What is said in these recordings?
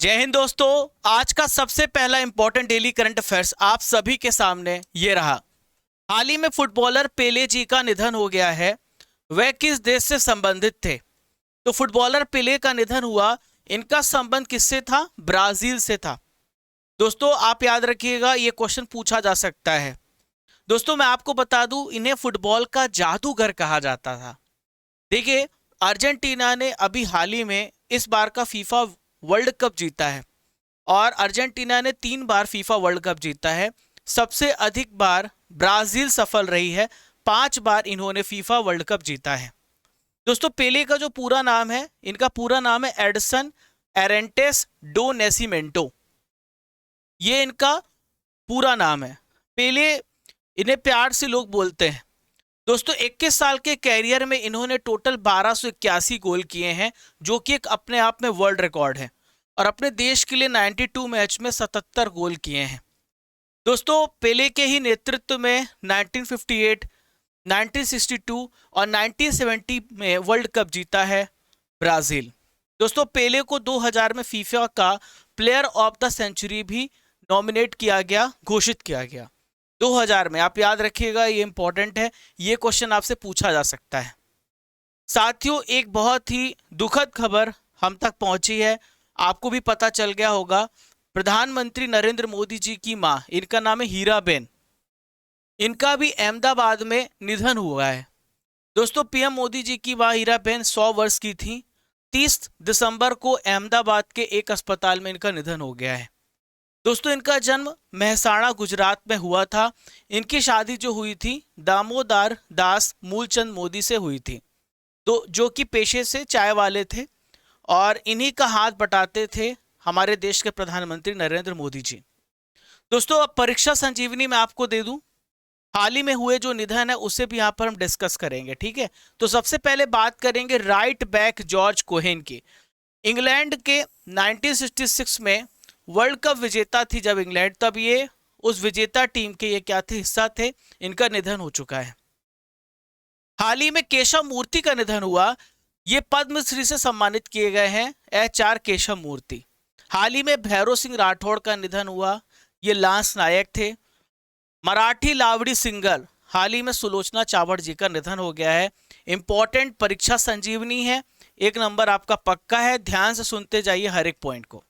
जय हिंद दोस्तों। आज का सबसे पहला इंपॉर्टेंट डेली करंट अफेयर्स आप सभी के सामने ये रहा। हाल ही में फुटबॉलर पेले जी का निधन हो गया है। वह किस देश से संबंधित थे? तो फुटबॉलर पेले का निधन हुआ, इनका संबंध किससे था? ब्राजील से था। दोस्तों आप याद रखिएगा, ये क्वेश्चन पूछा जा सकता है। दोस्तों मैं आपको बता दूं, इन्हें फुटबॉल का जादूगर कहा जाता था। देखिए, अर्जेंटीना ने अभी हाल ही में इस बार का फीफा वर्ल्ड कप जीता है और अर्जेंटीना ने 3 बार फीफा वर्ल्ड कप जीता है। सबसे अधिक बार ब्राजील सफल रही है, 5 बार इन्होंने फीफा वर्ल्ड कप जीता है। दोस्तों पेले का जो पूरा नाम है, इनका पूरा नाम है एडसन एरेंटेस डो नेसिमेंटो। ये इनका पूरा नाम है। पेले, इन्हें प्यार से लोग बोलते हैं। दोस्तों 21 साल के कैरियर में इन्होंने टोटल 1281 गोल किए हैं, जो कि एक अपने आप में वर्ल्ड रिकॉर्ड है। और अपने देश के लिए 92 मैच में 77 गोल किए हैं। दोस्तों पेले के ही नेतृत्व में 1958, 1962 और 1970 में वर्ल्ड कप जीता है ब्राजील। दोस्तों पेले को 2000 में फीफा का प्लेयर ऑफ द सेंचुरी भी नॉमिनेट किया गया, घोषित किया गया 2000 में। आप याद रखिएगा, ये इंपॉर्टेंट है, ये क्वेश्चन आपसे पूछा जा सकता है। साथियों एक बहुत ही दुखद खबर हम तक पहुंची है, आपको भी पता चल गया होगा। प्रधानमंत्री नरेंद्र मोदी जी की मां, इनका नाम है हीराबेन, इनका भी अहमदाबाद में निधन हुआ है। दोस्तों पीएम मोदी जी की मां हीराबेन 100 वर्ष की थी। 30 दिसंबर को अहमदाबाद के एक अस्पताल में इनका निधन हो गया है। दोस्तों इनका जन्म मेहसाणा गुजरात में हुआ था। इनकी शादी जो हुई थी दामोदर दास मूलचंद मोदी से हुई थी, तो जो कि पेशे से चाय वाले थे और इन्हीं का हाथ बटाते थे हमारे देश के प्रधानमंत्री नरेंद्र मोदी जी। दोस्तों अब परीक्षा संजीवनी में आपको दे दूं, हाल ही में हुए जो निधन है उसे भी यहाँ पर हम डिस्कस करेंगे, ठीक है। तो सबसे पहले बात करेंगे राइट बैक जॉर्ज कोहेन की। इंग्लैंड के 1966 में वर्ल्ड कप विजेता थी जब इंग्लैंड, तब ये उस विजेता टीम के ये क्या थे? हिस्सा थे। इनका निधन हो चुका है। हाल ही में केशव मूर्ति का निधन हुआ। ये पद्मश्री से सम्मानित किए गए हैं HR केशव मूर्ति। हाल ही में भैरव सिंह राठौड़ का निधन हुआ, ये लांस नायक थे। मराठी लावड़ी सिंगर, हाल ही में सुलोचना चावड़ जी का निधन हो गया है। इंपॉर्टेंट परीक्षा संजीवनी है, 1 नंबर आपका पक्का है, ध्यान से सुनते जाइए हर एक पॉइंट को।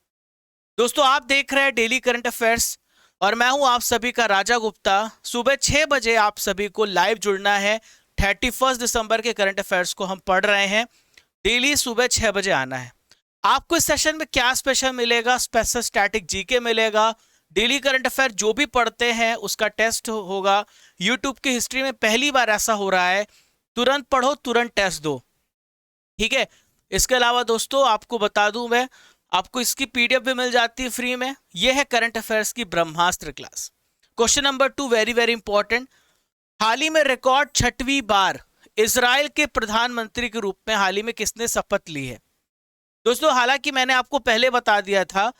दोस्तों आप देख रहे हैं डेली करंट अफेयर्स और मैं हूं आप सभी का राजा गुप्ता। सुबह 6 बजे आप सभी को लाइव जुड़ना है। 31 दिसंबर के करंट अफेयर्स को हम पढ़ रहे हैं, डेली सुबह 6 बजे आना है। आपको इस सेशन में क्या स्पेशल मिलेगा? स्पेशल स्टैटिक जीके मिलेगा। डेली करंट अफेयर जो भी पढ़ते हैं उसका टेस्ट होगा। यूट्यूब की हिस्ट्री में पहली बार ऐसा हो रहा है, तुरंत पढ़ो तुरंत टेस्ट दो, ठीक है। इसके अलावा दोस्तों आपको बता दूं, मैं आपको इसकी PDF भी मिल जाती है फ्री में। यह है करंट अफेयर्स की Brahmastra class. Question number 2 very very important. हाल ही में रिकॉर्ड 6वीं बार इजराइल के प्रधानमंत्री के रूप में हाल ही में किसने शपथ ली है? दोस्तों हालांकि मैंने आपको पहले बता दिया था,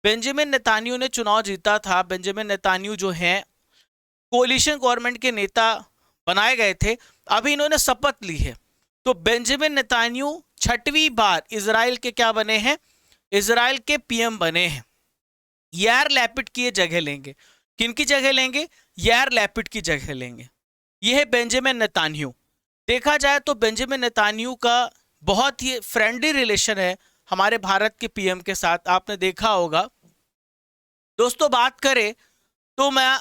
बेंजामिन नेतान्याहू ने चुनाव जीता था। बेंजामिन नेतान्याहू जो हैं कोलिशन गवर्नमेंट के नेता बनाए गए थे, अभी इन्होंने शपथ ली है। तो बेंजामिन नेतान्याहू 6वीं बार इजराइल के क्या बने हैं? इजराइल के PM बने हैं। यार लैपिड की ये जगह लेंगे। किनकी जगह लेंगे? यार लैपिड की जगह लेंगे। यह है बेंजामिन नेतान्याहू। देखा जाए तो बेंजामिन नेतान्याहू का बहुत ही फ्रेंडली रिलेशन है हमारे भारत के PM के साथ, आपने देखा होगा। दोस्तों बात करें तो मैं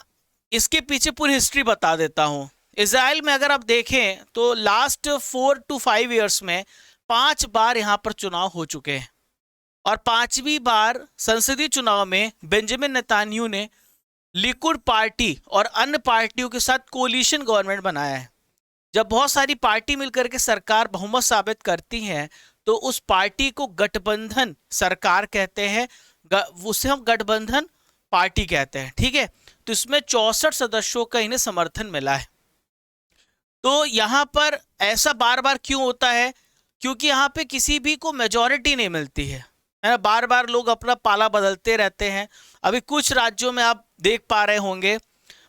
इसके पीछे पूरी हिस्ट्री बता देता हूं। इजराइल में अगर आप देखें तो लास्ट 4 to 5 ईयर्स में 5 बार यहां पर चुनाव हो चुके हैं और 5वीं बार संसदीय चुनाव में बेंजामिन नेतान्याहू ने लिकुड पार्टी और अन्य पार्टियों के साथ कोलिशन गवर्नमेंट बनाया है। जब बहुत सारी पार्टी मिलकर के सरकार बहुमत साबित करती हैं तो उस पार्टी को गठबंधन सरकार कहते हैं, उसे हम गठबंधन पार्टी कहते हैं, ठीक है। तो इसमें 64 सदस्यों का इन्हें समर्थन मिला है। तो यहां पर ऐसा बार बार क्यों होता है? क्योंकि यहां पे किसी भी को मेजॉरिटी नहीं मिलती है ना, बार बार लोग अपना पाला बदलते रहते हैं। अभी कुछ राज्यों में आप देख पा रहे होंगे,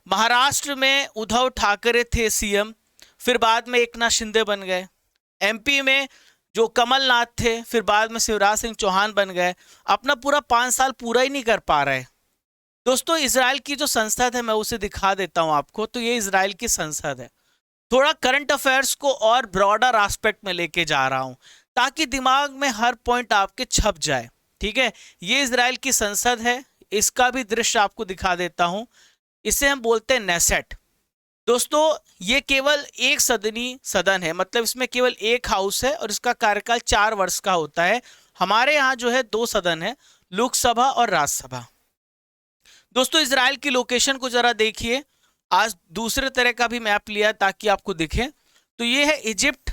महाराष्ट्र में उद्धव ठाकरे थे CM, फिर बाद में एकनाथ शिंदे बन गए। MP में जो कमलनाथ थे, फिर बाद में शिवराज सिंह चौहान बन गए, अपना पूरा 5 साल पूरा ही नहीं कर पा रहे। दोस्तों इजराइल की जो संसद है मैं उसे दिखा देता हूं आपको। तो ये इजराइल की संसद है। थोड़ा करंट अफेयर्स को और ब्रॉडर एस्पेक्ट में लेके जा रहा हूं ताकि दिमाग में हर पॉइंट आपके छप जाए। ठीक है, ये इजराइल की संसद है, इसका भी दृश्य आपको दिखा देता हूं। इसे हम बोलते हैं नेसेट। दोस्तों ये केवल एक सदनी सदन है, मतलब इसमें केवल एक हाउस है और इसका कार्यकाल 4 वर्ष का होता है। हमारे यहाँ जो है 2 सदन है, लोकसभा और राज्यसभा। दोस्तों इजराइल की लोकेशन को जरा देखिए। आज दूसरे तरह का भी मैप लिया ताकि आपको दिखे। तो ये है इजिप्ट,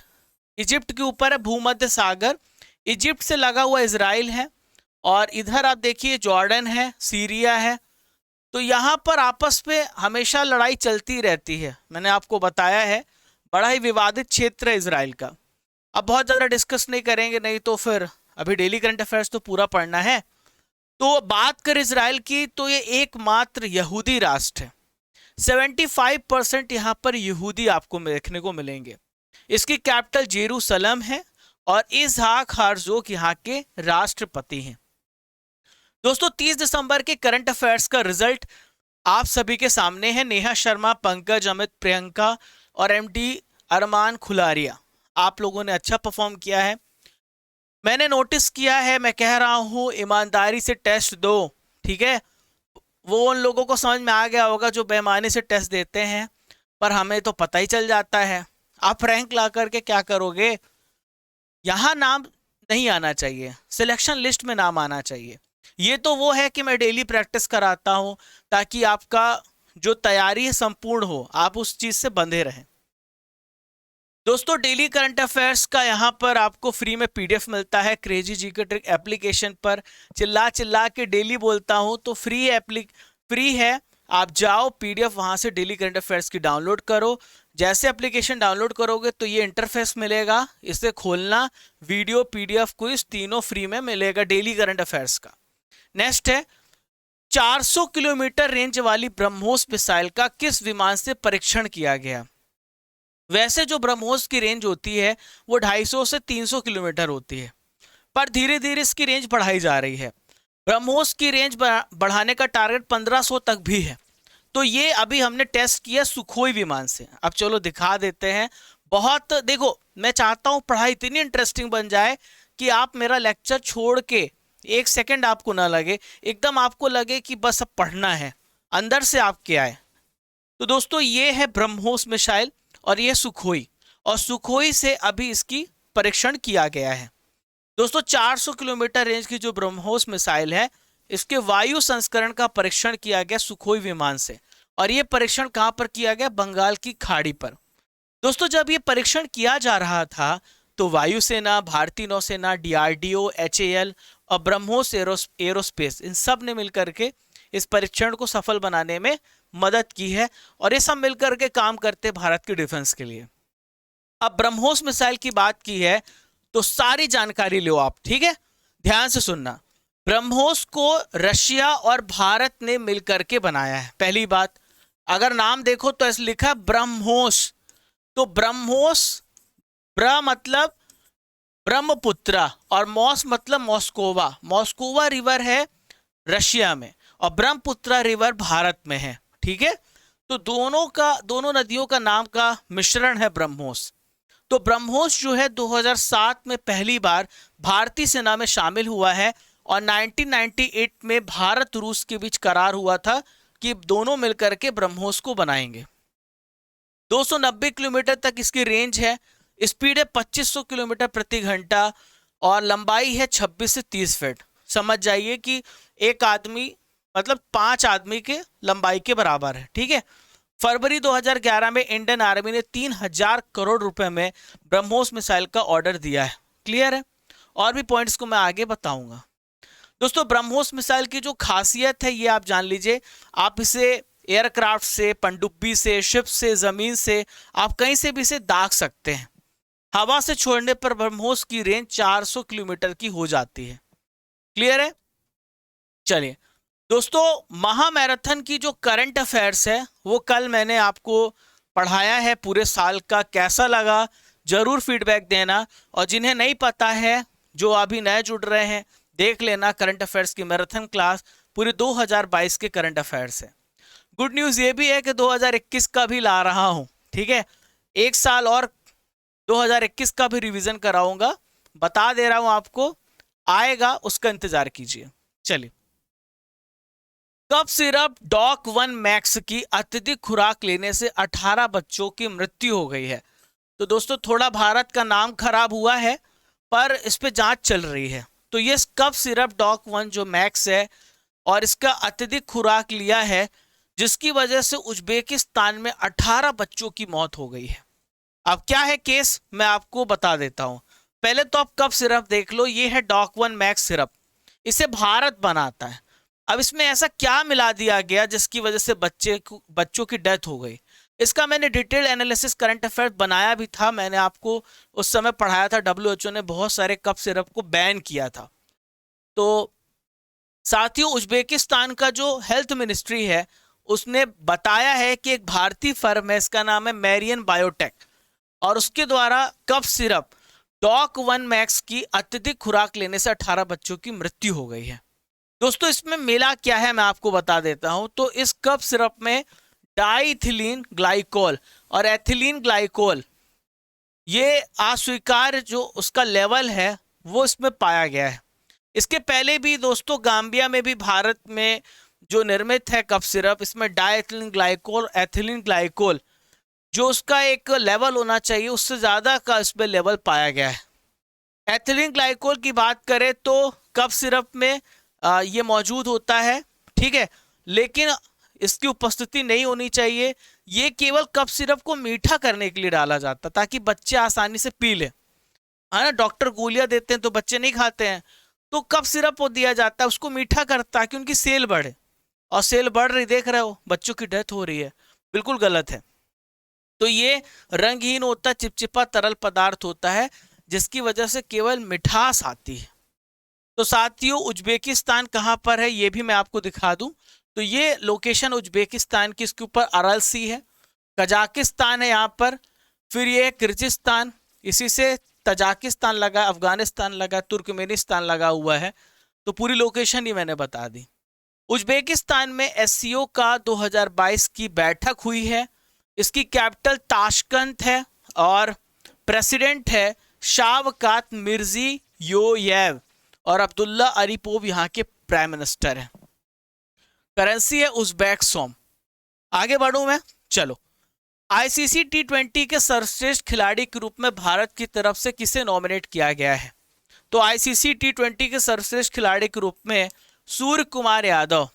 इजिप्ट के ऊपर है भूमध्य सागर, इजिप्ट से लगा हुआ इजराइल है, और इधर आप देखिए जॉर्डन है, सीरिया है। तो यहाँ पर आपस में हमेशा लड़ाई चलती रहती है, मैंने आपको बताया है। बड़ा ही विवादित क्षेत्र है इजराइल का। अब बहुत ज़्यादा डिस्कस नहीं करेंगे, नहीं तो फिर अभी डेली करंट अफेयर्स तो पूरा पढ़ना है। तो बात कर इजराइल की, तो ये एकमात्र यहूदी राष्ट्र है। 75% यहाँ पर यहूदी आपको देखने को मिलेंगे। इसकी कैपिटल जेरूसलम है और इसहाक हर्जोग यहाँ के राष्ट्रपति हैं। दोस्तों 30 दिसंबर के करंट अफेयर्स का रिजल्ट आप सभी के सामने है। नेहा शर्मा, पंकज, अमित, प्रियंका और एमडी अरमान खुलारिया, आप लोगों ने अच्छा परफॉर्म किया है। मैंने नोटिस किया है, मैं कह रहा हूं ईमानदारी से टेस्ट दो। ठीक है, वो उन लोगों को समझ में आ गया होगा जो बेईमानी से टेस्ट देते हैं, पर हमें तो पता ही चल जाता है। आप रैंक ला करके क्या करोगे? यहाँ नाम नहीं आना चाहिए, सिलेक्शन लिस्ट में नाम आना चाहिए। ये तो वो है कि मैं डेली प्रैक्टिस कराता हूँ ताकि आपका जो तैयारी है संपूर्ण हो, आप उस चीज से बंधे रहें। दोस्तों डेली करंट अफेयर्स का यहाँ पर आपको फ्री में पीडीएफ मिलता है क्रेजी जीके ट्रिक एप्लीकेशन पर। चिल्ला चिल्ला के डेली बोलता हूँ तो फ्री है। आप जाओ पीडीएफ वहाँ से डेली करंट अफेयर्स की डाउनलोड करो। जैसे एप्लीकेशन डाउनलोड करोगे तो ये इंटरफेस मिलेगा, इसे खोलना, वीडियो, पीडीएफ, क्विज तीनों फ्री में मिलेगा डेली करंट अफेयर्स का। नेक्स्ट है 400 किलोमीटर रेंज वाली ब्रह्मोस मिसाइल का किस विमान से परीक्षण किया गया? वैसे जो ब्रह्मोस की रेंज होती है वो 250 से 300 किलोमीटर होती है, पर धीरे धीरे इसकी रेंज बढ़ाई जा रही है। ब्रह्मोस की रेंज बढ़ाने का टारगेट 1500 तक भी है। तो ये अभी हमने टेस्ट किया सुखोई विमान से। अब चलो दिखा देते हैं। बहुत देखो, मैं चाहता हूं पढ़ाई इतनी इंटरेस्टिंग बन जाए कि आप मेरा लेक्चर छोड़ के 1 सेकंड आपको ना लगे, एकदम आपको लगे कि बस अब पढ़ना है, अंदर से आपके आए। तो दोस्तों ये है ब्रह्मोस मिसाइल और ये सुखोई, और सुखोई से अभी इसकी परीक्षण किया गया है। दोस्तों 400 किलोमीटर रेंज की जो ब्रह्मोस मिसाइल है, इसके वायु संस्करण का परीक्षण किया गया सुखोई विमान से। और ये परीक्षण कहां पर किया गया? बंगाल की खाड़ी पर। दोस्तों जब ये परीक्षण किया जा रहा था तो वायुसेना, भारतीय नौसेना, डीआरडीओ, एचएएल और ब्रह्मोस एरोस्पेस, इन सब ने मिलकर के इस परीक्षण को सफल बनाने में मदद की है, और ये सब मिलकर के काम करते भारत के डिफेंस के लिए। अब ब्रह्मोस मिसाइल की बात की है तो सारी जानकारी लो आप, ठीक है, ध्यान से सुनना। ब्रह्मोस को रशिया और भारत ने मिलकर के बनाया है। पहली बात, अगर नाम देखो तो ऐसे लिखा ब्रह्मोस। तो ब्रह्मोस, ब्र मतलब ब्रह्मपुत्रा और मॉस मतलब मॉस्कोवा। मॉस्कोवा रिवर है रशिया में और ब्रह्मपुत्रा रिवर भारत में है। ठीक है, तो दोनों नदियों का नाम का मिश्रण है ब्रह्मोस। तो ब्रह्मोस जो है 2007 में पहली बार भारतीय सेना में शामिल हुआ है, और 1998 में भारत रूस के बीच करार हुआ था कि दोनों मिलकर के ब्रह्मोस को बनाएंगे। 290 किलोमीटर तक इसकी रेंज है, स्पीड है 2500 किलोमीटर प्रति घंटा, और लंबाई है 26 से 30 फीट। समझ जाइए कि एक आदमी मतलब 5 आदमी के लंबाई के बराबर है। ठीक है, फरवरी 2011 में इंडियन आर्मी ने 3000 करोड़ रुपए में ब्रह्मोस मिसाइल का ऑर्डर दिया है। क्लियर है? और भी पॉइंट्स को मैं आगे बताऊंगा। दोस्तों ब्रह्मोस मिसाइल की जो खासियत है ये आप जान लीजिए। आप इसे एयरक्राफ्ट से, पनडुब्बी से, शिप से, जमीन से, आप कहीं से भी इसे दाग सकते हैं। हवा से छोड़ने पर ब्रह्मोस की रेंज 400 किलोमीटर की हो जाती है। क्लियर है? चलिए दोस्तों, महामैराथन की जो करंट अफेयर्स है वो कल मैंने आपको पढ़ाया है पूरे साल का। कैसा लगा जरूर फीडबैक देना। और जिन्हें नहीं पता है, जो अभी नए जुड़ रहे हैं, देख लेना करंट अफेयर्स की मैराथन क्लास, पूरे 2022 के करंट अफेयर्स है। गुड न्यूज़ ये भी है कि 2021 का भी ला रहा हूँ, ठीक है। एक साल और 2021 का भी रिवीजन कराऊंगा, बता दे रहा हूं आपको, आएगा, उसका इंतजार कीजिए। चलिए, कफ सिरप डॉक 1 मैक्स की अत्यधिक खुराक लेने से 18 बच्चों की मृत्यु हो गई है। तो दोस्तों, थोड़ा भारत का नाम खराब हुआ है, पर इस पे जांच चल रही है। तो ये कफ सिरप डॉक 1 जो मैक्स है, और इसका अत्यधिक खुराक लिया है, जिसकी वजह से उज्बेकिस्तान में 18 बच्चों की मौत हो गई है। अब क्या है केस, मैं आपको बता देता हूं। पहले तो आप कफ सिरप देख लो, ये है डॉक 1 मैक्स सिरप, इसे भारत बनाता है। अब इसमें ऐसा क्या मिला दिया गया जिसकी वजह से बच्चों की डेथ हो गई, इसका मैंने डिटेल एनालिसिस करंट अफेयर बनाया भी था। मैंने आपको उस समय पढ़ाया था, WHO ने बहुत सारे कफ सिरप को बैन किया था। तो साथियों, उज्बेकिस्तान का जो हेल्थ मिनिस्ट्री है, उसने बताया है कि एक भारतीय फर्म है, इसका नाम है मेरियन बायोटेक, और उसके द्वारा कफ सिरप डॉक 1 मैक्स की अत्यधिक खुराक लेने से 18 बच्चों की मृत्यु हो गई है। दोस्तों, इसमें मिला क्या है मैं आपको बता देता हूं। तो इस कफ सिरप में डाइथिलीन ग्लाइकोल और एथिलीन ग्लाइकोल, ये अस्वीकार्य जो उसका लेवल है वो इसमें पाया गया है। इसके पहले भी दोस्तों, गाम्बिया में भी भारत में जो निर्मित है कफ सिरप, इसमें डाइथिलीन ग्लाइकोल, एथिलीन ग्लाइकोल, जो उसका एक लेवल होना चाहिए उससे ज्यादा का इसमें लेवल पाया गया है। एथिलीन ग्लाइकोल की बात करें तो कफ सिरप में ये मौजूद होता है, ठीक है, लेकिन इसकी उपस्थिति नहीं होनी चाहिए। ये केवल कफ सिरप को मीठा करने के लिए डाला जाता है, ताकि बच्चे आसानी से पी लें, है ना। डॉक्टर गोलियां देते हैं तो बच्चे नहीं खाते हैं, तो कफ सिरप वो दिया जाता है, उसको मीठा करता है कि उनकी सेल बढ़े। और सेल बढ़ रही, देख रहे हो, बच्चों की डेथ हो रही है, बिल्कुल गलत है। तो ये रंगहीन होता, चिपचिपा तरल पदार्थ होता है, जिसकी वजह से केवल मिठास आती है। तो साथियों, उज्बेकिस्तान कहाँ पर है ये भी मैं आपको दिखा दूं। तो ये लोकेशन उज्बेकिस्तान की, इसके ऊपर अरल सी है, कजाकिस्तान है यहाँ पर, फिर ये किर्गिस्तान, इसी से तजाकिस्तान लगा, अफगानिस्तान लगा, तुर्कमेनिस्तान लगा हुआ है। तो पूरी लोकेशन ही मैंने बता दी। उज्बेकिस्तान में SCO का 2022 की बैठक हुई है। इसकी कैपिटल ताशकंद है और प्रेसिडेंट है शावकात मिर्जियोयेव, और अब्दुल्ला अरीपोव यहाँ के प्राइम मिनिस्टर हैं। करेंसी है उज़्बेक सोम। आगे बढ़ूं मैं, चलो। ICC T20 के सर्वश्रेष्ठ खिलाड़ी के रूप में भारत की तरफ से किसे नॉमिनेट किया गया है? तो ICC T20 के सर्वश्रेष्ठ खिलाड़ी के रूप में सूर्य कुमार यादव,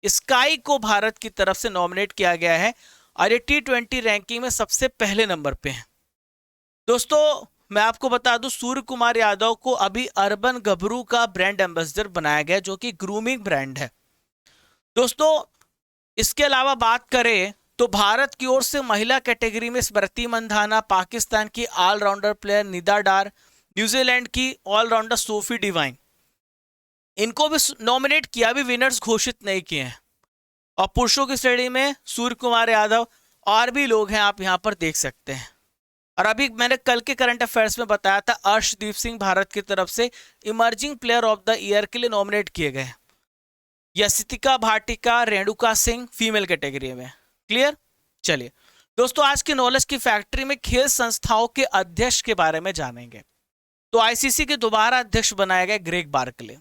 स्काई को भारत की तरफ से नॉमिनेट किया गया है, और ये T20 रैंकिंग में सबसे पहले नंबर पे है। दोस्तों, मैं आपको बता दूं, सूर्य कुमार यादव को अभी अर्बन गबरू का ब्रांड एम्बेसडर बनाया गया, जो कि ग्रूमिंग ब्रांड है। दोस्तों, इसके अलावा बात करें तो भारत की ओर से महिला कैटेगरी में स्मृति मंधाना, पाकिस्तान की ऑलराउंडर प्लेयर निदा डार, न्यूजीलैंड की ऑलराउंडर सोफी डिवाइन, इनको भी नॉमिनेट किया, भी विनर्स घोषित नहीं किए हैं। और पुरुषों की श्रेणी में सूर्य कुमार यादव और भी लोग हैं, आप यहां पर देख सकते हैं। और अभी मैंने कल के करंट अफेयर्स में बताया था, अर्शदीप सिंह भारत की तरफ से emerging player of the year के लिए नॉमिनेट किए गए। यशितिका भाटिका, रेणुका सिंह फीमेल कैटेगरी में। क्लियर? चलिए दोस्तों, आज की नॉलेज की फैक्ट्री में खेल संस्थाओं के अध्यक्ष के बारे में जानेंगे। तो ICC के दोबारा अध्यक्ष बनाए गए ग्रेग बार्कले।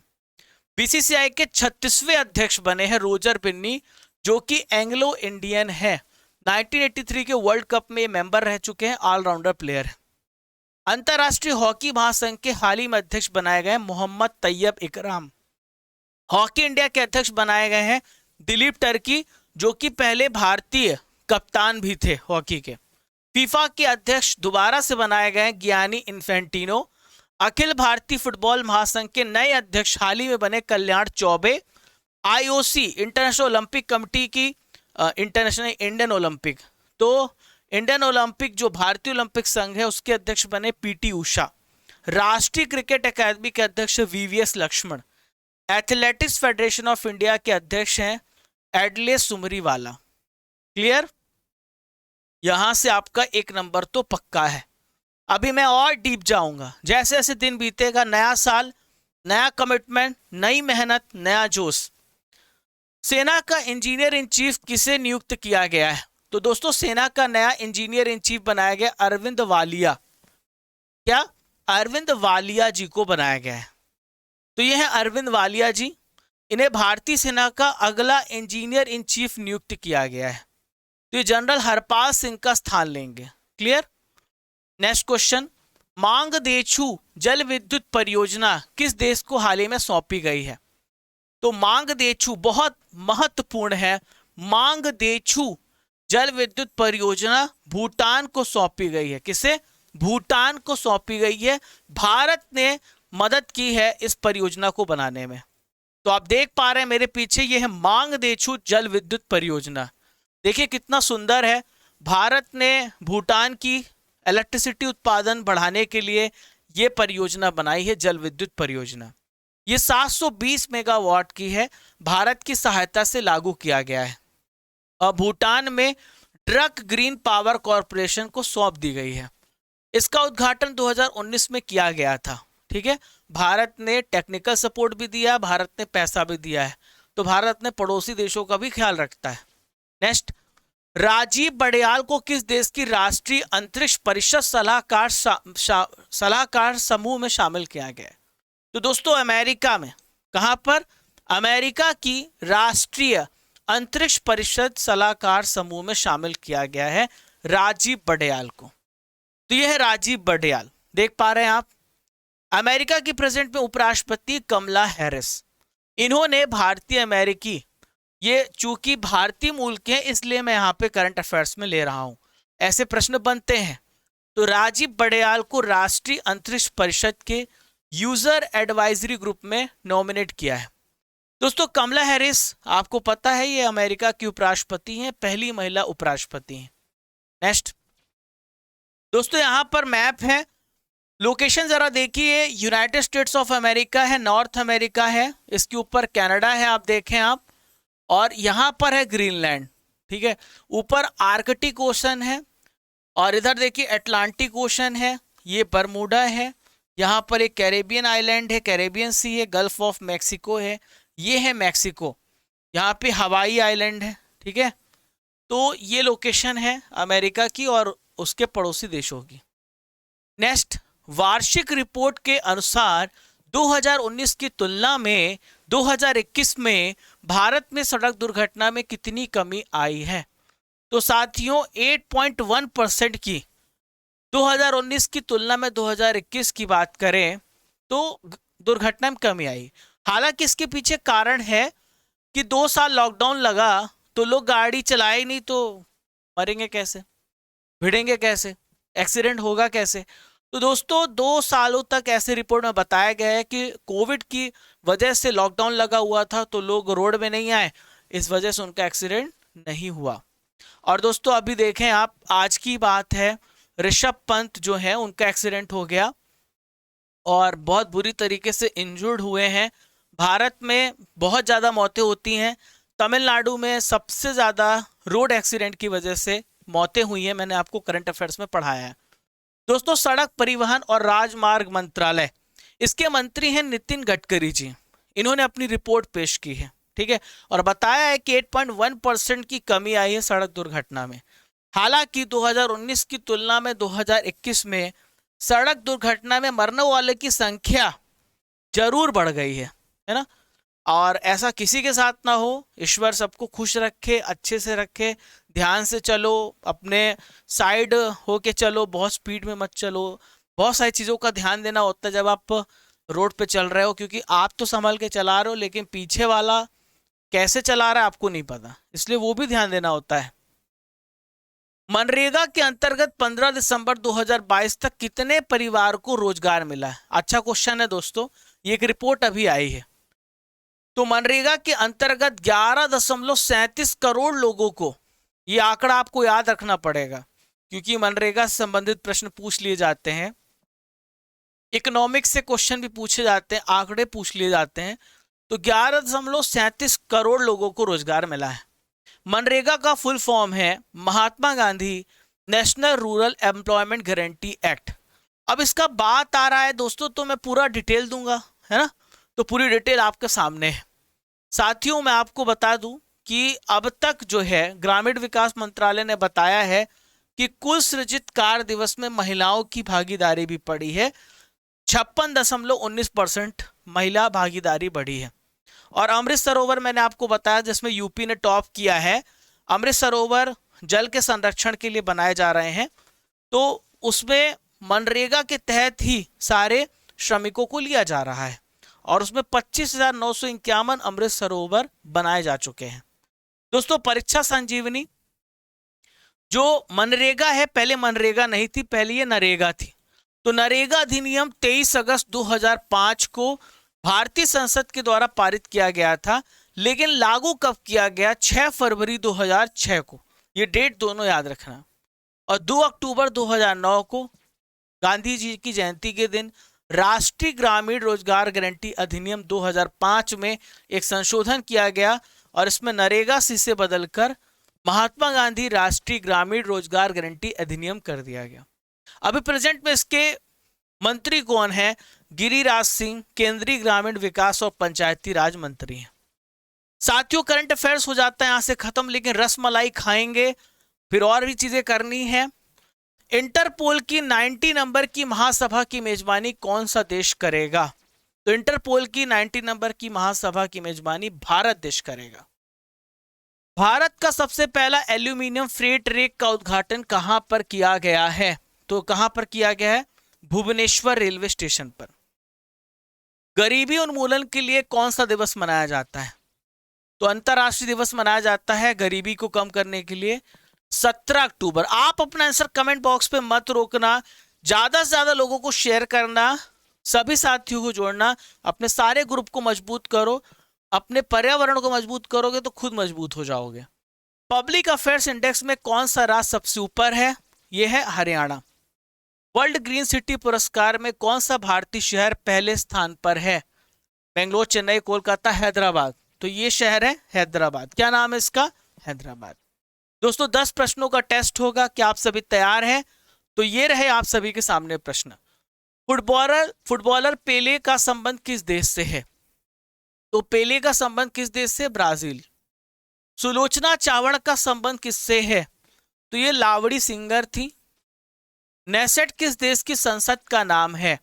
BCCI के 36वें अध्यक्ष बने हैं रोजर बिन्नी, जो कि एंग्लो इंडियन है। 1983 के वर्ल्ड कप में मेंबर रह चुके हैं, ऑलराउंडर प्लेयर है। अंतरराष्ट्रीय हॉकी महासंघ के हाल ही में अध्यक्ष बनाए गए मोहम्मद तैयब इकराम। हॉकी इंडिया के अध्यक्ष बनाए गए हैं दिलीप टर्की, जो कि पहले भारतीय कप्तान भी थे हॉकी के। फीफा के अध्यक्ष दोबारा से बनाए गए गियानी इन्फेंटिनो। अखिल भारतीय फुटबॉल महासंघ के नए अध्यक्ष हाल ही में बने Kalyan Chaubey. IOC International Olympic Committee की इंटरनेशनल इंडियन ओलंपिक, तो इंडियन ओलंपिक जो भारतीय ओलंपिक संघ है उसके अध्यक्ष बने PT उषा। राष्ट्रीय क्रिकेट अकादमी के अध्यक्ष VVS Laxman. Athletics federation of India के अध्यक्ष हैं एडले सुमरीवाला। क्लियर? यहां से आपका 1 नंबर तो पक्का है। अभी मैं और डीप जाऊंगा, जैसे जैसे दिन बीतेगा, नया साल, नया कमिटमेंट, नई मेहनत, नया जोश। सेना का इंजीनियर इन चीफ किसे नियुक्त किया गया है? तो दोस्तों सेना का नया इंजीनियर इन चीफ बनाया गया अरविंद वालिया। क्या? अरविंद वालिया जी को बनाया गया है। तो ये है अरविंद वालिया जी, इन्हें भारतीय सेना का अगला इंजीनियर इन चीफ नियुक्त किया गया है। तो ये जनरल हरपाल सिंह का स्थान लेंगे। क्लियर? नेक्स्ट क्वेश्चन, मांगदेछू जल विद्युत परियोजना किस देश को हाल ही में सौंपी गई है? तो मांगदेछू बहुत महत्वपूर्ण है। मांगदेछू जल विद्युत परियोजना भूटान को सौंपी गई है। किसे? भूटान को सौंपी गई है। भारत ने मदद की है इस परियोजना को बनाने में। तो आप देख पा रहे हैं मेरे पीछे, ये है मांगदेछू जल विद्युत परियोजना। देखिए कितना सुंदर है। भारत ने भूटान की इलेक्ट्रिसिटी उत्पादन बढ़ाने के लिए ये परियोजना बनाई है, जल विद्युत परियोजना। ये 720 मेगावाट की है, भारत की सहायता से लागू किया गया है और भूटान में ड्रक ग्रीन पावर कॉरपोरेशन को सौंप दी गई है। इसका उद्घाटन 2019 में किया गया था। ठीक है, भारत ने टेक्निकल सपोर्ट भी दिया, भारत ने पैसा भी दिया है, तो भारत ने पड़ोसी देशों का भी ख्याल रखता है। नेक्स्ट, राजीव बड़याल को किस देश की राष्ट्रीय अंतरिक्ष परिषद सलाहकार समूह में शामिल किया गया है? तो दोस्तों अमेरिका में, कहां पर? अमेरिका की राष्ट्रीय अंतरिक्ष परिषद सलाहकार समूह में शामिल किया गया है राजीव बड़याल को। तो यह है राजीव बड़याल, देख पा रहे हैं आप। अमेरिका की प्रेसिडेंट में उपराष्ट्रपति कमला हैरिस, इन्होंने भारतीय अमेरिकी, ये चूंकि भारतीय मूल के हैं इसलिए मैं यहां पे करंट अफेयर्स में ले रहा हूं, ऐसे प्रश्न बनते हैं। तो राजीव बड़याल को राष्ट्रीय अंतरिक्ष परिषद के यूजर एडवाइजरी ग्रुप में नॉमिनेट किया है। दोस्तों कमला हैरिस आपको पता है ये अमेरिका की उपराष्ट्रपति हैं, पहली महिला उपराष्ट्रपति हैं। नेक्स्ट दोस्तों यहां पर मैप है, लोकेशन जरा देखिए, यूनाइटेड स्टेट्स ऑफ अमेरिका है, नॉर्थ अमेरिका है, इसके ऊपर कनाडा है, आप देखें आप, और यहां पर है ग्रीनलैंड। ठीक है, ऊपर आर्कटिक ओशन है और इधर देखिए अटलांटिक ओशन है, ये बरमूडा है, यहाँ पर एक कैरेबियन आइलैंड है, कैरेबियन सी है, गल्फ ऑफ मैक्सिको है, ये है मैक्सिको, यहाँ पे हवाई आइलैंड है। ठीक है, तो ये लोकेशन है अमेरिका की और उसके पड़ोसी देशों की। नेक्स्ट, वार्षिक रिपोर्ट के अनुसार 2019 की तुलना में 2021 में भारत में सड़क दुर्घटना में कितनी कमी आई है? तो साथियों 8.1% की 2019 की तुलना में 2021 की बात करें तो दुर्घटना में कमी आई। हालांकि इसके पीछे कारण है कि 2 साल लॉकडाउन लगा तो लोग गाड़ी चलाए नहीं, तो मरेंगे कैसे, भिड़ेंगे कैसे, एक्सीडेंट होगा कैसे? तो दोस्तों 2 सालों तक ऐसे रिपोर्ट में बताया गया है कि कोविड की वजह से लॉकडाउन लगा हुआ था तो लोग रोड में नहीं आए, इस वजह से उनका एक्सीडेंट नहीं हुआ। और दोस्तों अभी देखें आप, आज की बात है, ऋषभ पंत जो है उनका एक्सीडेंट हो गया और बहुत बुरी तरीके से इंजर्ड हुए हैं। भारत में बहुत ज़्यादा मौतें होती हैं, तमिलनाडु में सबसे ज़्यादा रोड एक्सीडेंट की वजह से मौतें हुई हैं, मैंने आपको करंट अफेयर्स में पढ़ाया है। दोस्तों सड़क परिवहन और राजमार्ग मंत्रालय, इसके मंत्री हैं नितिन गडकरी जी, इन्होंने अपनी रिपोर्ट पेश की है। ठीक है, और बताया है कि 8.1% की कमी आई है सड़क दुर्घटना में। हालांकि 2019 की तुलना में 2021 में सड़क दुर्घटना में मरने वाले की संख्या जरूर बढ़ गई है ना, और ऐसा किसी के साथ ना हो। ईश्वर सबको खुश रखे, अच्छे से रखे, ध्यान से चलो, अपने साइड होके चलो, बहुत स्पीड में मत चलो। बहुत सारी चीज़ों का ध्यान देना होता है जब आप रोड पे चल रहे हो, क्योंकि आप तो संभल के चला रहे हो लेकिन पीछे वाला कैसे चला रहा है आपको नहीं पता, इसलिए वो भी ध्यान देना होता है। मनरेगा के अंतर्गत 15 दिसंबर 2022 तक कितने परिवार को रोजगार मिला है? अच्छा क्वेश्चन है दोस्तों, ये एक रिपोर्ट अभी आई है। तो मनरेगा के अंतर्गत 11.37 करोड़ लोगों को, ये आंकड़ा आपको याद रखना पड़ेगा क्योंकि मनरेगा से संबंधित प्रश्न पूछ लिए जाते हैं, इकोनॉमिक्स से क्वेश्चन भी पूछे जाते हैं, आंकड़े पूछ लिए जाते हैं। तो 11.37 करोड़ लोगों को रोजगार मिला है। मनरेगा का फुल फॉर्म है Mahatma Gandhi National Rural Employment Guarantee Act. अब इसका बात आ रहा है दोस्तों, तो मैं पूरा डिटेल दूंगा, है ना, तो पूरी डिटेल आपके सामने है। साथियों मैं आपको बता दूं कि अब तक जो है ग्रामीण विकास मंत्रालय ने बताया है कि कुल सृजित कार्य दिवस में महिलाओं की भागीदारी भी बढ़ी है, 56.19% महिला भागीदारी बढ़ी है। और अमृत सरोवर मैंने आपको बताया जिसमें यूपी ने टॉप किया है। अमृत सरोवर जल के संरक्षण के लिए बनाए जा रहे हैं, तो उसमें मनरेगा के तहत ही सारे श्रमिकों को लिया जा रहा है और उसमें 25,951 अमृत सरोवर बनाए जा चुके हैं। दोस्तों परीक्षा संजीवनी जो मनरेगा है, पहले मनरेगा नहीं थी, पहले ये नरेगा थी। तो नरेगा अधिनियम 23 अगस्त 2005 को भारतीय संसद के द्वारा पारित किया गया था, लेकिन लागू कब किया गया? 6 फरवरी 2006 को, ये डेट दोनों याद रखना। और 2 अक्टूबर 2009 को गांधी जी की जयंती के दिन राष्ट्रीय ग्रामीण रोजगार गारंटी अधिनियम 2005 में एक संशोधन किया गया और इसमें नरेगा से बदलकर महात्मा गांधी राष्ट्रीय ग्रामीण रोजगार गारंटी अधिनियम कर दिया गया। अभी प्रेजेंट में इसके मंत्री कौन है? गिरिराज सिंह, केंद्रीय ग्रामीण विकास और पंचायती राज मंत्री हैं। साथियों करंट अफेयर्स हो जाता है यहां से खत्म, लेकिन रसमलाई खाएंगे, फिर और भी चीजें करनी है। इंटरपोल की 90 नंबर की महासभा की मेजबानी कौन सा देश करेगा? तो इंटरपोल की 90 नंबर की महासभा की मेजबानी भारत देश करेगा। भारत का सबसे पहला एल्यूमिनियम फ्रेट रेक का उद्घाटन कहां पर किया गया है? तो कहां पर किया गया है? भुवनेश्वर रेलवे स्टेशन पर। गरीबी उन्मूलन के लिए कौन सा दिवस मनाया जाता है? तो अंतरराष्ट्रीय दिवस मनाया जाता है गरीबी को कम करने के लिए 17 अक्टूबर। आप अपना आंसर कमेंट बॉक्स पे मत रोकना, ज्यादा से ज्यादा लोगों को शेयर करना, सभी साथियों को जोड़ना, अपने सारे ग्रुप को मजबूत करो, अपने पर्यावरण को मजबूत करोगे तो खुद मजबूत हो जाओगे। पब्लिक अफेयर्स इंडेक्स में कौन सा राज्य सबसे ऊपर है? यह है हरियाणा। वर्ल्ड ग्रीन सिटी पुरस्कार में कौन सा भारतीय शहर पहले स्थान पर है? बेंगलोर, चेन्नई, कोलकाता, हैदराबाद। तो ये शहर है हैदराबाद। क्या नाम है इसका? हैदराबाद। दोस्तों 10 प्रश्नों का टेस्ट होगा, क्या आप सभी तैयार हैं? तो ये रहे आप सभी के सामने प्रश्न। फुटबॉलर पेले का संबंध किस देश से है? तो पेले का संबंध किस देश से? ब्राजील। सुलोचना चावड़ का संबंध किससे है? तो ये लावड़ी सिंगर थी। नेसेट किस देश की संसद का नाम है?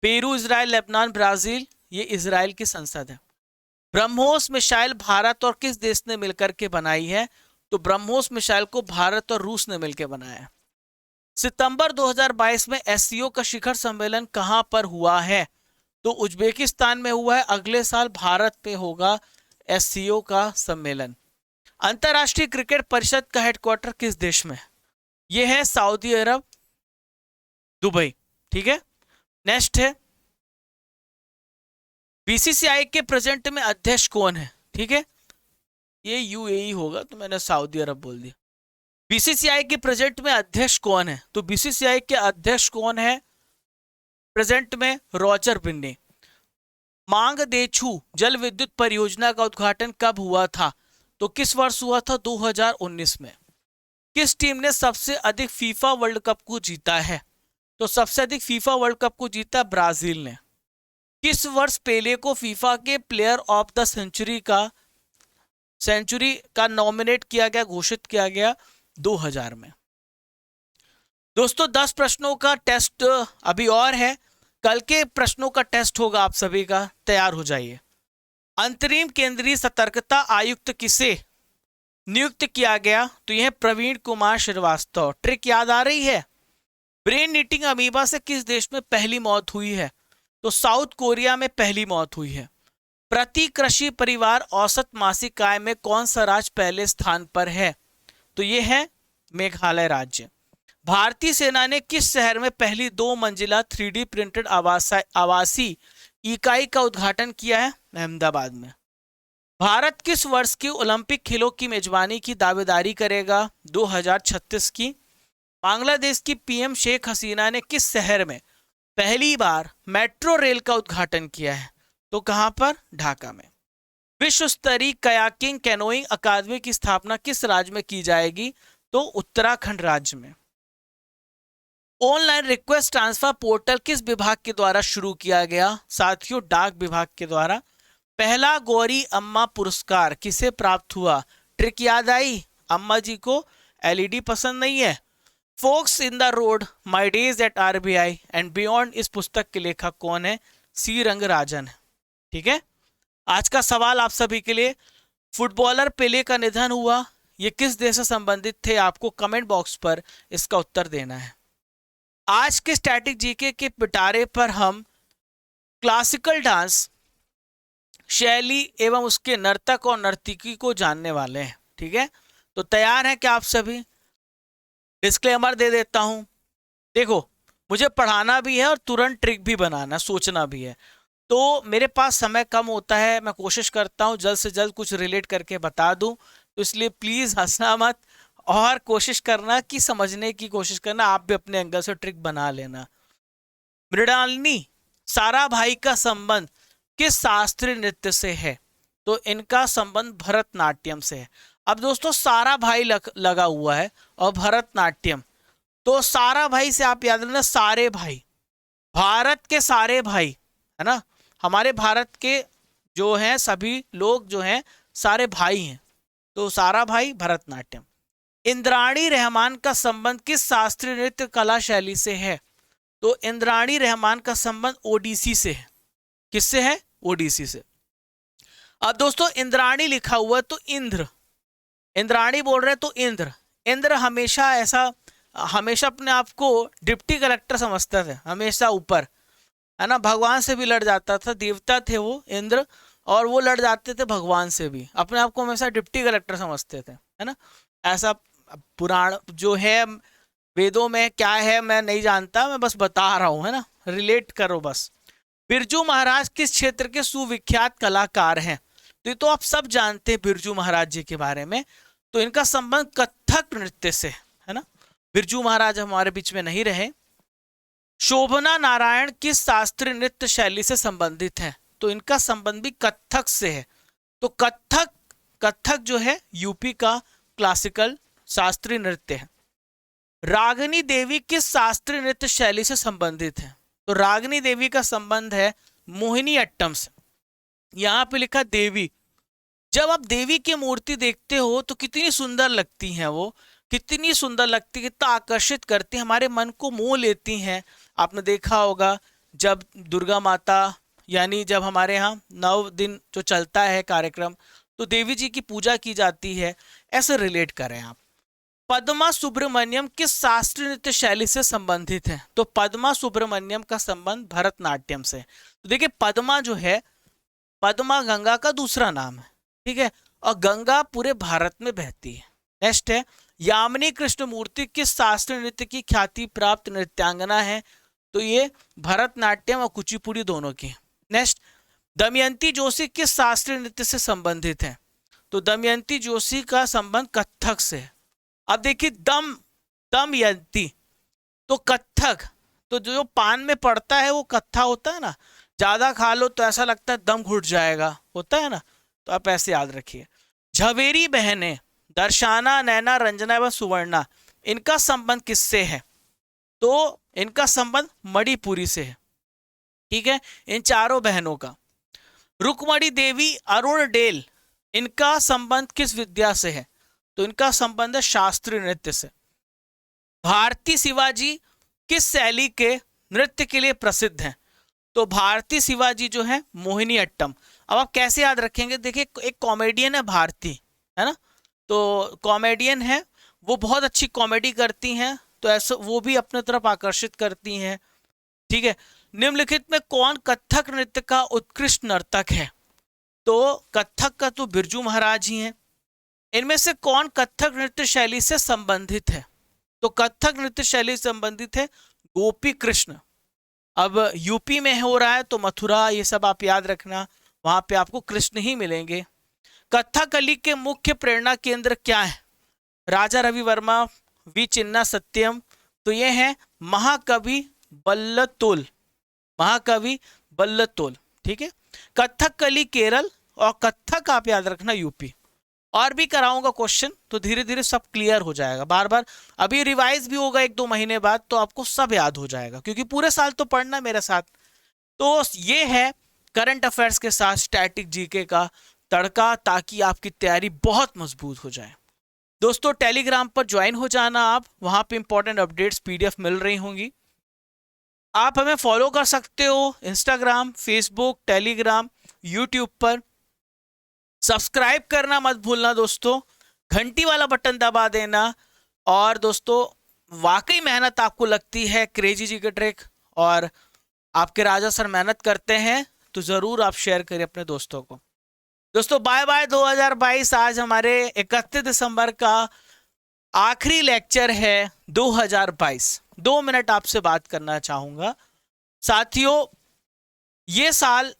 Peru, Israel, Lebanon, Brazil. ये इजराइल की संसद है। ब्रह्मोस मिसाइल भारत और किस देश ने मिलकर के बनाई है? तो ब्रह्मोस मिसाइल को भारत और रूस ने मिलकर बनाया है। सितंबर 2022 में एससीओ का शिखर सम्मेलन कहां पर हुआ है? तो उज्बेकिस्तान में हुआ है। अगले साल भारत पे होगा एससीओ का सम्मेलन। अंतरराष्ट्रीय क्रिकेट परिषद का हेडक्वार्टर किस देश में? यह है सऊदी अरब, दुबई। ठीक है, नेक्स्ट है बीसीसीआई के प्रेजेंट में अध्यक्ष कौन है? ठीक है, ये यूएई होगा, तो मैंने सऊदी अरब बोल दिया। बीसीसीआई के प्रेजेंट में अध्यक्ष कौन है? तो बीसीसीआई के अध्यक्ष कौन है प्रेजेंट में? रॉजर बिन्नी। मांगदेछू जल विद्युत परियोजना का उद्घाटन कब हुआ था? तो किस वर्ष हुआ था? 2019 में। किस टीम ने सबसे अधिक फीफा वर्ल्ड कप को जीता है? तो सबसे अधिक फीफा वर्ल्ड कप को जीता ब्राजील ने। किस वर्ष पेले को फीफा के प्लेयर ऑफ द सेंचुरी का नॉमिनेट किया गया, घोषित किया गया? 2000 में। दोस्तों 10 प्रश्नों का टेस्ट अभी और है, कल के प्रश्नों का टेस्ट होगा आप सभी का, तैयार हो जाइए। अंतरिम केंद्रीय सतर्कता आयुक्त किसे नियुक्त किया गया? तो यह प्रवीण कुमार श्रीवास्तव। ट्रिक याद आ रही है? ब्रेन नीटिंग अमीबा से किस देश में पहली मौत हुई है? तो साउथ कोरिया में पहली मौत हुई है। प्रति कृषि परिवार औसत मासिक आय में कौन सा राज्य पहले स्थान पर है? तो यह है मेघालय राज्य। भारतीय सेना ने किस शहर में पहली 2 मंजिला 3D प्रिंटेड आवासीय इकाई का उद्घाटन किया है? अहमदाबाद में। भारत किस वर्ष की ओलंपिक खेलों की मेजबानी की दावेदारी करेगा? 2036 की। बांग्लादेश की पीएम शेख हसीना ने किस शहर में पहली बार मेट्रो रेल का उद्घाटन किया है? तो कहां पर? ढाका में। विश्व स्तरीय कयाकिंग कैनोइंग अकादमी की स्थापना किस राज्य में की जाएगी? तो उत्तराखंड राज्य में। ऑनलाइन रिक्वेस्ट ट्रांसफर पोर्टल किस विभाग के द्वारा शुरू किया गया? साथियों, डाक विभाग के द्वारा। पहला गौरी अम्मा पुरस्कार किसे प्राप्त हुआ? ट्रिक याद आई? अम्मा जी को एलईडी पसंद नहीं है। Forks in the road, my days at RBI and beyond, इस पुस्तक के लेखक कौन है? सी रंगराजन है। ठीक है, आज का सवाल आप सभी के लिए, फुटबॉलर पेले का निधन हुआ, ये किस देश से संबंधित थे? आपको कमेंट बॉक्स पर इसका उत्तर देना है। आज के स्टैटिक जीके के पिटारे पर हम क्लासिकल डांस शैली एवं उसके नर्तक और नर्तकी को जानने वाले हैं। ठीक है, तो तैयार हैं क्या आप सभी? डिस्क्लेमर दे देता हूं, देखो मुझे पढ़ाना भी है और तुरंत ट्रिक भी बनाना, सोचना भी है, तो मेरे पास समय कम होता है। मैं कोशिश करता हूं जल्द से जल्द कुछ रिलेट करके बता दूं, तो इसलिए प्लीज हंसना मत और कोशिश करना कि समझने की कोशिश करना, आप भी अपने एंगल से ट्रिक बना लेना। मृणालिनी साराभाई का संबंध किस शास्त्रीय नृत्य से है? तो इनका संबंध भरतनाट्यम से है। अब दोस्तों साराभाई लगा हुआ है और भरतनाट्यम, तो साराभाई से आप याद रखना सारे भाई, भारत के सारे भाई है ना, हमारे भारत के जो हैं सभी लोग जो हैं सारे भाई हैं, तो सारा भाई भरतनाट्यम। इंद्राणी रहमान का संबंध किस शास्त्रीय नृत्य कला शैली से है? तो इंद्राणी रहमान का संबंध ओडिसी से है। किससे है? ओडिसी से। अब दोस्तों इंद्राणी लिखा हुआ तो इंद्र, इंद्राणी बोल रहे तो इंद्र, इंद्र हमेशा ऐसा, हमेशा अपने आप को डिप्टी कलेक्टर समझता था, हमेशा ऊपर है ना, भगवान से भी लड़ जाता था, देवता थे वो इंद्र, और वो लड़ जाते थे भगवान से भी, अपने आप को हमेशा डिप्टी कलेक्टर समझते थे, है ना। ऐसा पुराण जो है वेदों में क्या है मैं नहीं जानता, मैं बस बता रहा हूँ, है ना, रिलेट करो बस। बिरजू महाराज किस क्षेत्र के सुविख्यात कलाकार हैं? तो ये तो आप सब जानते हैं बिरजू महाराज जी के बारे में, तो इनका संबंध कथक नृत्य से है ना, बिरजू महाराज हमारे बीच में नहीं रहे। शोभना नारायण किस शास्त्रीय नृत्य शैली से संबंधित है? तो इनका संबंध भी कथक से है। तो कथक, कथक जो है यूपी का क्लासिकल शास्त्रीय नृत्य है। रागिनी देवी किस शास्त्रीय नृत्य शैली से संबंधित है? तो रागिनी देवी का संबंध है मोहिनी अट्टम से। यहां पे लिखा देवी, जब आप देवी की मूर्ति देखते हो तो कितनी सुंदर लगती हैं वो, कितनी सुंदर लगती है, कितना आकर्षित करती है, हमारे मन को मोह लेती हैं। आपने देखा होगा जब दुर्गा माता, यानी जब हमारे यहाँ 9 दिन जो चलता है कार्यक्रम, तो देवी जी की पूजा की जाती है, ऐसे रिलेट करें आप। पद्मा सुब्रमण्यम किस शास्त्रीय नृत्य शैली से संबंधित है? तो पद्मा सुब्रमण्यम का संबंध भरतनाट्यम से। तो देखिए पद्मा जो है, पद्मा गंगा का दूसरा नाम है, ठीक है, और गंगा पूरे भारत में बहती है। नेक्स्ट है यामिनी कृष्णमूर्ति किस शास्त्रीय नृत्य की ख्याति प्राप्त नृत्यांगना है? तो ये भरतनाट्यम और कुचिपुड़ी दोनों की। नेक्स्ट, दमयंती जोशी किस शास्त्रीय नृत्य से संबंधित है? तो दमयंती जोशी का संबंध कथक से है। अब देखिए दमयंती तो कथक, तो जो पान में पड़ता है वो कत्था होता है ना, ज्यादा खा लो तो ऐसा लगता है दम घुट जाएगा, होता है ना, तो आप ऐसे याद रखिए। झवेरी बहनें दर्शाना, नैना, रंजना एवं सुवर्णा, इनका संबंध किससे है? तो इनका संबंध मणिपुरी से है, ठीक है, इन चारों बहनों का। रुक्मणी देवी, अरुण डेल, इनका संबंध किस विद्या से है? तो इनका संबंध है शास्त्रीय नृत्य से। भारती शिवाजी किस शैली के नृत्य के लिए प्रसिद्ध हैं? तो भारती शिवाजी जो है मोहिनी अट्टम। अब आप कैसे याद रखेंगे? देखिए एक कॉमेडियन है भारती, है ना, तो कॉमेडियन है, वो बहुत अच्छी कॉमेडी करती हैं, तो ऐसा वो भी अपने तरफ आकर्षित करती हैं, ठीक है। निम्नलिखित में कौन कथक नृत्य का उत्कृष्ट नर्तक है? तो कथक का तो बिरजू महाराज ही हैं। इनमें से कौन कथक नृत्य शैली से संबंधित है? तो कथक नृत्य शैली से संबंधित है गोपी कृष्ण। अब यूपी में हो रहा है तो मथुरा, ये सब आप याद रखना, वहां पे आपको कृष्ण ही मिलेंगे। कथकली के मुख्य प्रेरणा केंद्र क्या है? राजा रवि वर्मा, वी चिन्ना सत्यम, तो ये है महाकवि वल्लतोल, महाकवि वल्लतोल, ठीक है। कथकली केरल और कथक आप याद रखना यूपी। और भी कराऊंगा क्वेश्चन, तो धीरे धीरे सब क्लियर हो जाएगा। बार बार अभी रिवाइज भी होगा 1-2 महीने बाद, तो आपको सब याद हो जाएगा, क्योंकि पूरे साल तो पढ़ना मेरे साथ। तो ये है करंट अफेयर्स के साथ स्टैटिक जीके का तड़का, ताकि आपकी तैयारी बहुत मजबूत हो जाए। दोस्तों टेलीग्राम पर ज्वाइन हो जाना आप, वहां पे इंपॉर्टेंट अपडेट्स पीडीएफ मिल रही होंगी। आप हमें फॉलो कर सकते हो इंस्टाग्राम, फेसबुक, टेलीग्राम, यूट्यूब पर। सब्सक्राइब करना मत भूलना दोस्तों, घंटी वाला बटन दबा देना। और दोस्तों वाकई मेहनत आपको लगती है क्रेजी जी के ट्रिक, और आपके राजा सर मेहनत करते हैं, तो जरूर आप शेयर करिए अपने दोस्तों को। दोस्तों बाय बाय 2022। आज हमारे 31 दिसंबर का आखिरी लेक्चर है 2022। 2 मिनट आपसे बात करना चाहूंगा। साथियों ये साल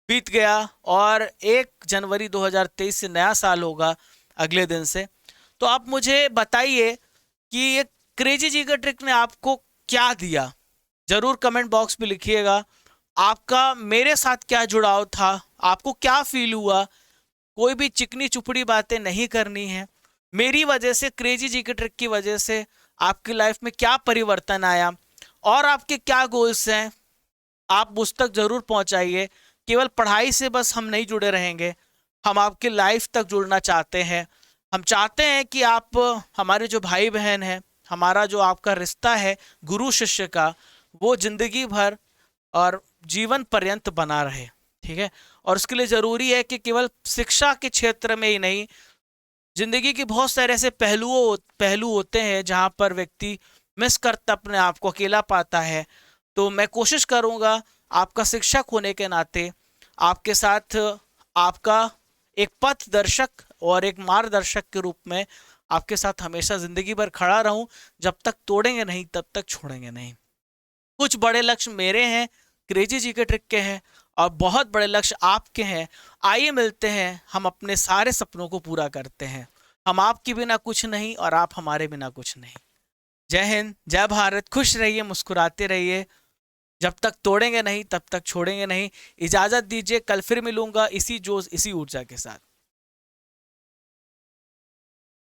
बीत गया और 1 जनवरी 2023 से नया साल होगा अगले दिन से। तो आप मुझे बताइए कि ये क्रेजी जी का ट्रिक ने आपको क्या दिया, जरूर कमेंट बॉक्स में लिखिएगा। आपका मेरे साथ क्या जुड़ाव था, आपको क्या फील हुआ। कोई भी चिकनी चुपड़ी बातें नहीं करनी है। मेरी वजह से, क्रेजी जी के ट्रिक की वजह से आपकी लाइफ में क्या परिवर्तन आया और आपके क्या गोल्स हैं, आप मुझ तक जरूर पहुंचाइए। केवल पढ़ाई से बस हम नहीं जुड़े रहेंगे, हम आपके लाइफ तक जुड़ना चाहते हैं। हम चाहते हैं कि आप हमारे जो भाई बहन हैं, हमारा जो आपका रिश्ता है गुरु शिष्य का, वो जिंदगी भर और जीवन पर्यंत बना रहे। ठीक है, और उसके लिए ज़रूरी है कि केवल शिक्षा के क्षेत्र में ही नहीं, जिंदगी के बहुत सारे ऐसे पहलू होते हैं जहाँ पर व्यक्ति मिस करता अपने आप को, अकेला पाता है। तो मैं कोशिश करूँगा आपका शिक्षक होने के नाते आपके साथ, आपका एक पथ दर्शक और एक मार्गदर्शक के रूप में आपके साथ हमेशा ज़िंदगी भर खड़ा रहूं। जब तक तोड़ेंगे नहीं तब तक छोड़ेंगे नहीं। कुछ बड़े लक्ष्य मेरे हैं, क्रेजी जी के ट्रिक के हैं, और बहुत बड़े लक्ष्य आपके हैं। आइए मिलते हैं, हम अपने सारे सपनों को पूरा करते हैं। हम आपके बिना कुछ नहीं और आप हमारे बिना कुछ नहीं। जय हिंद, जय भारत। खुश रहिए, मुस्कुराते रहिए। जब तक तोड़ेंगे नहीं तब तक छोड़ेंगे नहीं। इजाज़त दीजिए, कल फिर मिलूंगा इसी जोश इसी ऊर्जा के साथ।